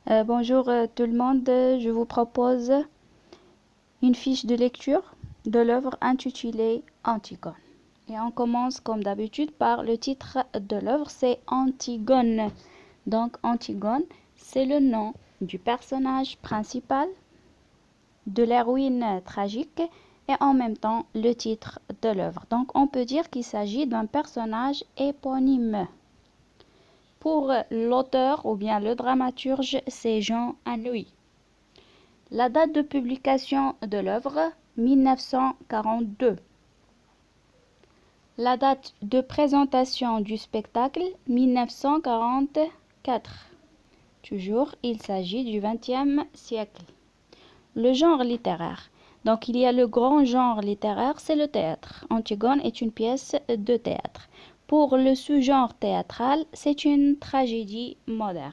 Bonjour tout le monde, je vous propose une fiche de lecture de l'œuvre intitulée Antigone. Et on commence comme d'habitude par le titre de l'œuvre, c'est Antigone. Donc Antigone, c'est le nom du personnage principal, de l'héroïne tragique et en même temps le titre de l'œuvre. Donc on peut dire qu'il s'agit d'un personnage éponyme. Pour l'auteur ou bien le dramaturge, c'est Jean Anouilh. La date de publication de l'œuvre, 1942. La date de présentation du spectacle, 1944. Toujours, il s'agit du XXe siècle. Le genre littéraire. Donc, il y a le grand genre littéraire, c'est le théâtre. Antigone est une pièce de théâtre. Pour le sous-genre théâtral, c'est une tragédie moderne.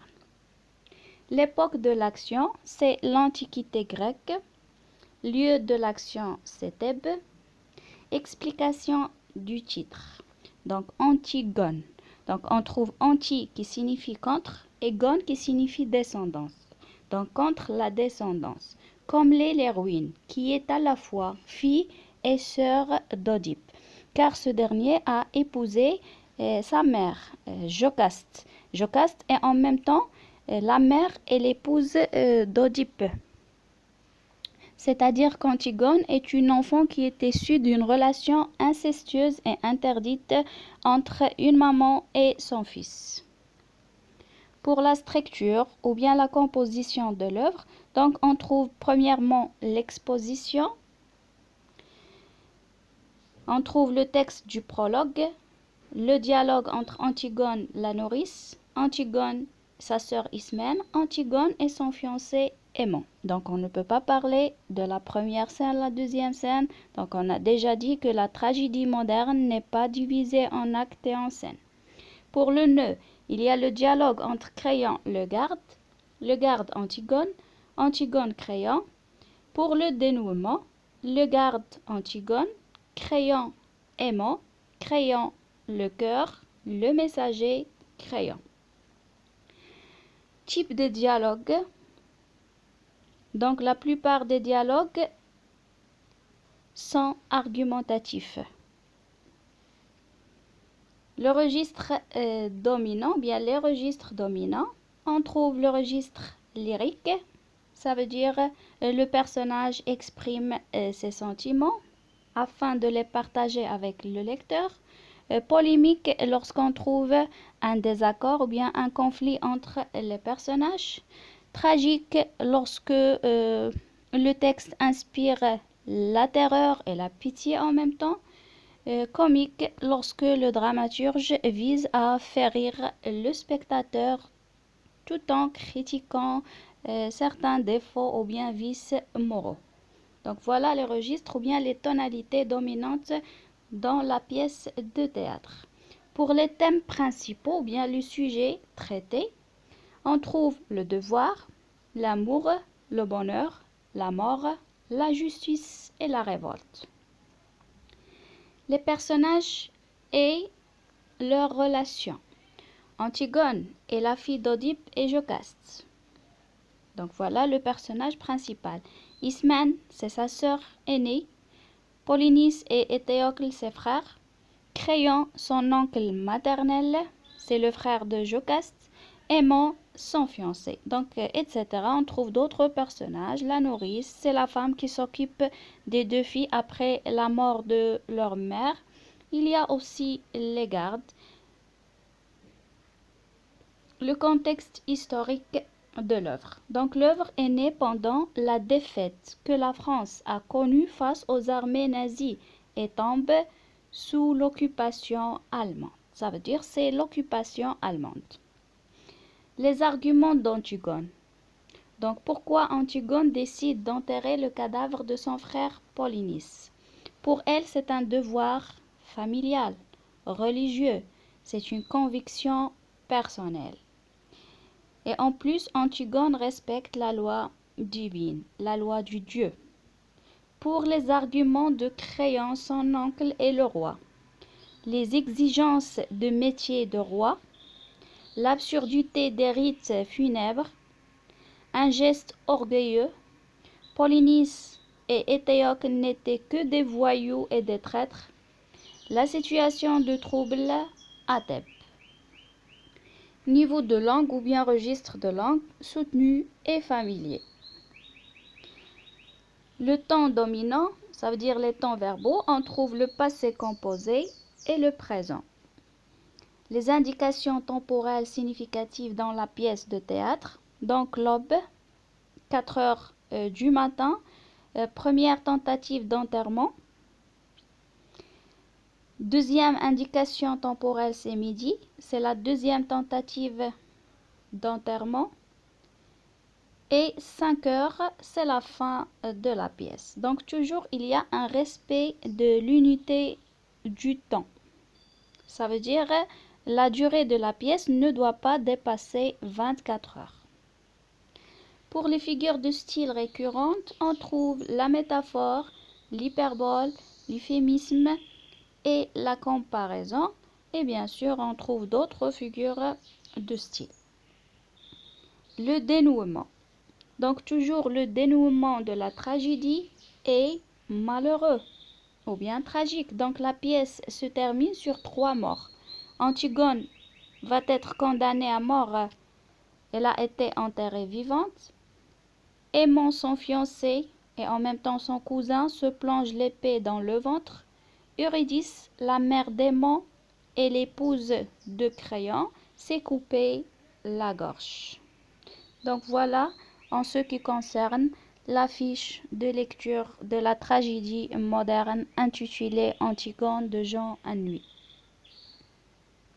L'époque de l'action, c'est l'Antiquité grecque. Lieu de l'action, c'est Thèbes. Explication du titre. Donc, Antigone. Donc, on trouve anti qui signifie contre et gone qui signifie descendance. Donc, contre la descendance. Comme l'héroïne, qui est à la fois fille et sœur d'Oedipe, car ce dernier a épousé sa mère, Jocaste. Jocaste est en même temps la mère et l'épouse d'Oedipe. C'est-à-dire qu'Antigone est une enfant qui est issue d'une relation incestueuse et interdite entre une maman et son fils. Pour la structure ou bien la composition de l'œuvre, donc on trouve premièrement l'exposition, on trouve le texte du prologue, le dialogue entre Antigone la nourrice, Antigone sa sœur Ismène, Antigone et son fiancé Aimant. Donc on ne peut pas parler de la première scène, la deuxième scène. Donc on a déjà dit que la tragédie moderne n'est pas divisée en actes et en scènes. Pour le nœud, il y a le dialogue entre Créon le garde Antigone, Antigone Créon. Pour le dénouement, le garde Antigone, Créon Aimant, Créon le cœur, le messager Créon. Type de dialogue. Donc la plupart des dialogues sont argumentatifs. Le registre dominant, bien les registres dominants, on trouve le registre lyrique, ça veut dire le personnage exprime ses sentiments afin de les partager avec le lecteur. Polémique lorsqu'on trouve un désaccord ou bien un conflit entre les personnages. Tragique lorsque le texte inspire la terreur et la pitié en même temps. Comique lorsque le dramaturge vise à faire rire le spectateur tout en critiquant certains défauts ou bien vices moraux. Donc voilà les registres ou bien les tonalités dominantes dans la pièce de théâtre. Pour les thèmes principaux ou bien le sujet traité, on trouve le devoir, l'amour, le bonheur, la mort, la justice et la révolte. Les personnages et leurs relations. Antigone est la fille d'Oedipe et Jocaste. Donc voilà le personnage principal. Ismène, c'est sa sœur aînée. Polynice et Éthéocle, ses frères. Créon, son oncle maternel, c'est le frère de Jocaste. Aimant, son fiancé. Donc, etc. On trouve d'autres personnages. La nourrice, c'est la femme qui s'occupe des deux filles après la mort de leur mère. Il y a aussi les gardes. Le contexte historique de l'œuvre. Donc l'œuvre est née pendant la défaite que la France a connue face aux armées nazies et tombe sous l'occupation allemande. Ça veut dire c'est l'occupation allemande. Les arguments d'Antigone. Donc pourquoi Antigone décide d'enterrer le cadavre de son frère Polynice? Pour elle, c'est un devoir familial, religieux. C'est une conviction personnelle. Et en plus, Antigone respecte la loi divine, la loi du Dieu. Pour les arguments de Créon, son oncle et le roi, les exigences de métier de roi, l'absurdité des rites funèbres, un geste orgueilleux. Polynice et Étéocle n'étaient que des voyous et des traîtres. La situation de trouble à Thèbes. Niveau de langue ou bien registre de langue soutenu et familier. Le temps dominant, ça veut dire les temps verbaux, on trouve le passé composé et le présent. Les indications temporelles significatives dans la pièce de théâtre. Donc l'aube, 4 heures du matin, première tentative d'enterrement. Deuxième indication temporelle, c'est midi, c'est la deuxième tentative d'enterrement. Et 5 heures, c'est la fin de la pièce. Donc toujours, il y a un respect de l'unité du temps. Ça veut dire la durée de la pièce ne doit pas dépasser 24 heures. Pour les figures de style récurrentes, on trouve la métaphore, l'hyperbole, l'euphémisme et la comparaison. Et bien sûr, on trouve d'autres figures de style. Le dénouement. Donc toujours le dénouement de la tragédie est malheureux ou bien tragique. Donc la pièce se termine sur 3 morts. Antigone va être condamnée à mort. Elle a été enterrée vivante. Aimant son fiancé et en même temps son cousin se plonge l'épée dans le ventre. Eurydice, la mère d'Aimant et l'épouse de Créon, s'est coupée la gorge. Donc voilà en ce qui concerne la fiche de lecture de la tragédie moderne intitulée Antigone de Jean Anouilh.